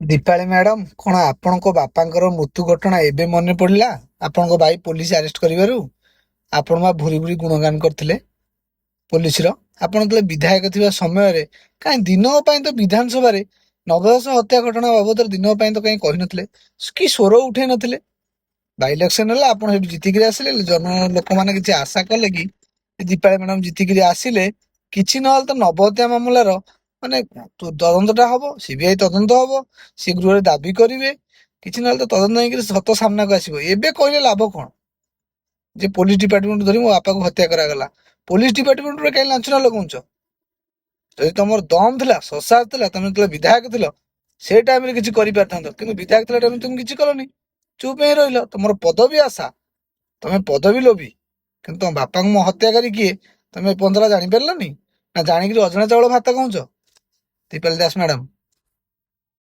Dipali madam, କଣ ଆପଣଙ୍କ ବାପାଙ୍କର ମୃତ୍ୟୁ ଘଟଣା ଏବେ ମନେ ପଡିଲା? ଆପଣଙ୍କ ଭାଇ ପୋଲିସ ଆରେଷ୍ଟ କରିବାରୁ ଆପଣ ବା ଭୁରି ଭୁରି ଗୁଣଗାନ କରିଥିଲେ ପୋଲିସର। ଆପଣ ଯେତେବେଳେ ବିଧାୟକ ଥିବା ସମୟରେ କାହିଁ ଦିନକ ପାଇଁ ତ ବିଧାନସଭାରେ ନବଦୋଷ ହତ୍ୟା ଘଟଣା ବାବଦରେ ଦିନକ ପାଇଁ ତ କାହିଁ କହିନଥିଲେ, କି ସ୍ୱର ଉଠେଇ ନଥିଲେ? ବାଇ ଇଲେକ୍ସନ ହେଲା, ଆପଣ ସେଠି ଜିତିକିରି ଆସିଲେ, ଲୋକମାନେ କିଛି ଆଶା କଲେ କି ଦୀପାଳି ମ୍ୟାଡାମ ଜିତିକିରି ଆସିଲେ କିଛି ନହେଲେ ତ ନବ ହତ୍ୟା ମାମଲାର ମାନେ ତଦନ୍ତଟା ହବ, ସିବିଆଇ ତଦନ୍ତ ହବ, ସେ ଗୃହରେ ଦାବି କରିବେ, କିଛି ନହେଲେ ତ ତଦନ୍ତ ହେଇକିରି ସତ ସାମ୍ନାକୁ ଆସିବ। ଏବେ କହିଲେ ଲାଭ କଣ ଯେ ପୋଲିସ ଡିପାର୍ଟମେଣ୍ଟ ଧରି ମୋ ବାପାକୁ ହତ୍ୟା କରାଗଲା? ପୋଲିସ ଡିପାର୍ଟମେଣ୍ଟରେ କାହିଁ ଲାଞ୍ଚନା ଲଗାଉଛ? ଯଦି ତମର ଦମ ଥିଲା, ସସାର ଥିଲା, ତମେ ଯେତେବେଳେ ବିଧାୟକ ଥିଲ ସେ ଟାଇମରେ କିଛି କରିପାରିଥାନ୍ତ, କିନ୍ତୁ ବିଧାୟକ ଥିଲା ଟାଇମରେ তুমি କିଛି କଲନି, ଚୁପ ହେଇ ରହିଲ। ତମର ପଦବୀ ଆଶା, ତମେ ପଦବୀ ଲୋଭୀ, କିନ୍ତୁ ତମ ବାପାଙ୍କୁ ମୋ ହତ୍ୟାକାରୀ କିଏ ତମେ ଏ ପନ୍ଦରା ଜାଣିପାରିଲନି? ନା ଜାଣିକିରି ଅଜଣା ଚାଉଳ ଭାତ କହୁଛ? ଦୀପାଲି ଦାସ ମ୍ୟାଡାମ।